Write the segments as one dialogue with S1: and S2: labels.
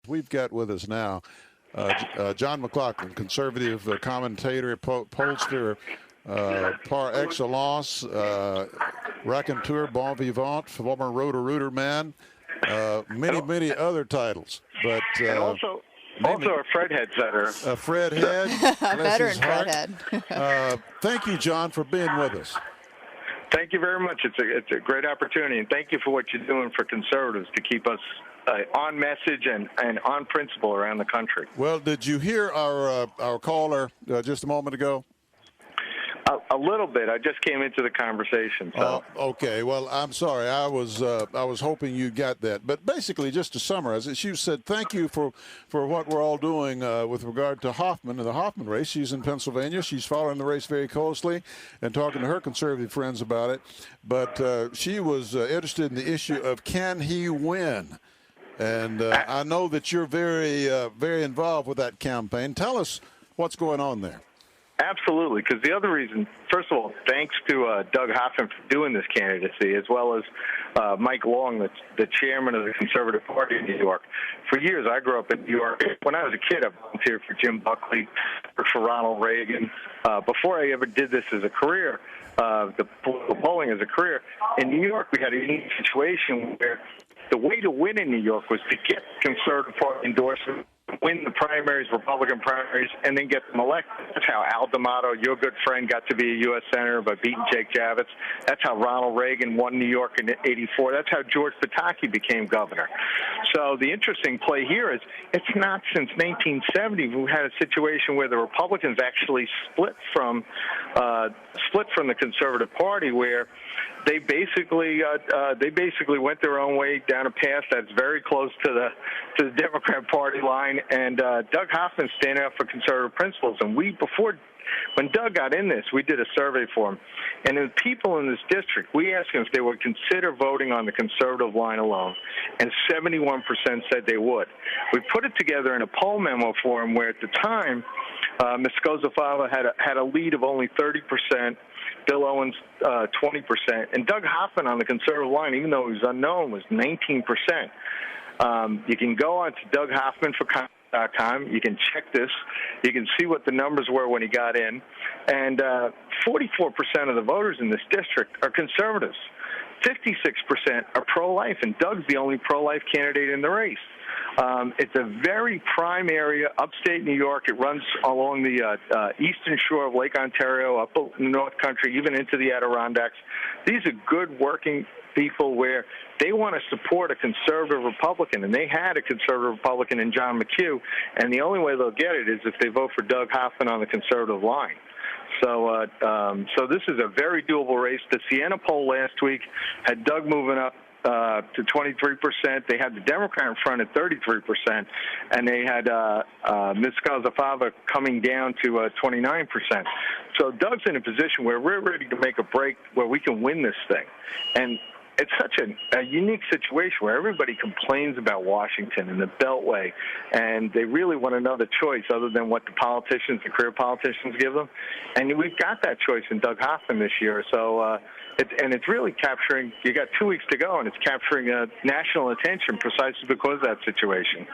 S1: We've got with us now John McLaughlin, conservative commentator, pollster, par excellence, raconteur, bon vivant, former Roto-Rooter man, many other titles. But
S2: and also a Fred head setter.
S1: A Fred head.
S3: A veteran Fred head.
S1: Thank you, John, for being with us.
S2: Thank you very much. It's a great opportunity, and thank you for what you're doing for conservatives to keep us on message and on principle around the country.
S1: Well, did you hear our caller just a moment ago?
S2: A little bit. I just came into the conversation. So.
S1: Okay. Well, I'm sorry. I was hoping you got that. But basically, just to summarize it, she said thank you for what we're all doing with regard to Hoffman and the Hoffman race. She's in Pennsylvania. She's following the race very closely and talking to her conservative friends about it. But she was interested in the issue of can he win? And I know that you're very involved with that campaign. Tell us what's going on there.
S2: Absolutely, because the other reason, first of all, thanks to Doug Hoffman for doing this candidacy, as well as Mike Long, the chairman of the Conservative Party in New York. For years, I grew up in New York. When I was a kid, I volunteered for Jim Buckley, for Ronald Reagan. Before I ever did this as a career, the political polling as a career, in New York, we had a unique situation where the way to win in New York was to get Conservative Party endorsement, win the primaries, Republican primaries, and then get them elected. That's how Al D'Amato, your good friend, got to be a U.S. Senator by beating Jake Javits. That's how Ronald Reagan won New York in '84. That's how George Pataki became governor. So the interesting play here is it's not since 1970 we've had a situation where the Republicans actually split from the Conservative Party, where they basically went their own way down a path that's very close to the Democrat Party line. And Doug Hoffman's standing up for conservative principles. And when Doug got in this, we did a survey for him. And the people in this district, we asked them if they would consider voting on the conservative line alone. And 71% said they would. We put it together in a poll memo for him where at the time, Ms. Scozzafava had a lead of only 30%. Bill Owens, 20%. And Doug Hoffman on the conservative line, even though he was unknown, was 19%. You can go on to DougHoffman.com. You can check this. You can see what the numbers were when he got in. And 44% of the voters in this district are conservatives. 56% are pro-life, and Doug's the only pro-life candidate in the race. It's a very prime area, upstate New York. It runs along the eastern shore of Lake Ontario, up in the North Country, even into the Adirondacks. These are good working people where they want to support a conservative Republican, and they had a conservative Republican in John McHugh, and the only way they'll get it is if they vote for Doug Hoffman on the conservative line. So this is a very doable race. The Siena poll last week had Doug moving up to 23%. They had the Democrat in front at 33%, and they had Ms. Scozzafava coming down to 29%. So Doug's in a position where we're ready to make a break where we can win this thing. And it's such a unique situation where everybody complains about Washington and the Beltway, and they really want another choice other than what the career politicians give them. And we've got that choice in Doug Hoffman this year. So it's really capturing, you got 2 weeks to go, and it's capturing national attention precisely because of that situation.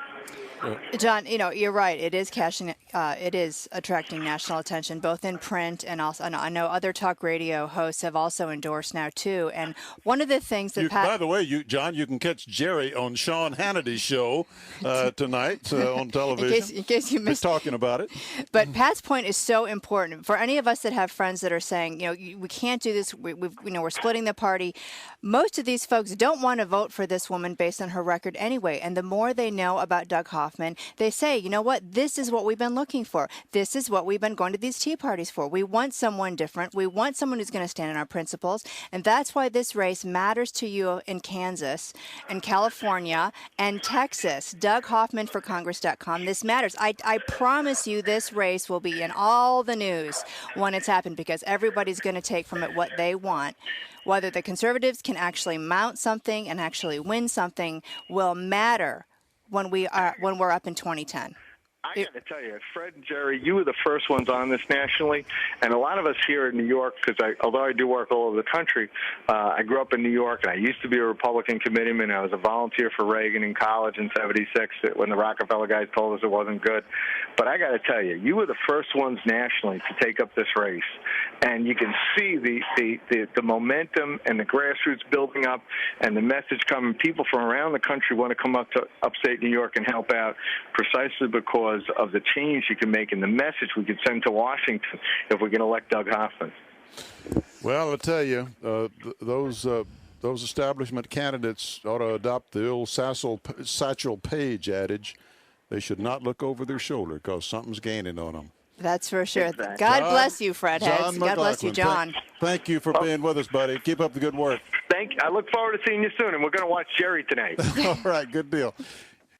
S3: John, you're right. It is attracting national attention, both in print and also, I know other talk radio hosts have also endorsed now too. And one of the things that
S1: by the way, John, you can catch Jerry on Sean Hannity's show tonight on television.
S3: In case you missed
S1: talking about it.
S3: But Pat's point is so important for any of us that have friends that are saying, we can't do this. We're splitting the party. Most of these folks don't want to vote for this woman based on her record anyway. And the more they know about Doug Hoffman, they say, you know what, this is what we've been looking for. This is what we've been going to these tea parties for. We want someone different. We want someone who's going to stand on our principles. And that's why this race matters to you in Kansas and California and Texas. DougHoffmanForCongress.com. This matters. I promise you this race will be in all the news when it's happened because everybody's going to take from it what they want. Whether the conservatives can actually mount something and actually win something will matter when we're up in 2010.
S2: I got to tell you, Fred and Jerry, you were the first ones on this nationally, and a lot of us here in New York, because although I do work all over the country, I grew up in New York, and I used to be a Republican committeeman. I was a volunteer for Reagan in college in '76 when the Rockefeller guys told us it wasn't good. But I got to tell you, you were the first ones nationally to take up this race, and you can see the momentum and the grassroots building up, and the message coming. People from around the country want to come up to upstate New York and help out, precisely because of the change you can make in the message we could send to Washington if we can elect Doug Hoffman.
S1: Well, I'll tell you, those establishment candidates ought to adopt the old Satchel Paige adage. They should not look over their shoulder because something's gaining on them.
S3: That's for sure.
S2: Exactly.
S3: God bless you, Fred Hicks. God bless you, John.
S1: Thank you for being with us, buddy. Keep up the good work.
S2: I look forward to seeing you soon, and we're going to watch Jerry tonight.
S1: All right, good deal.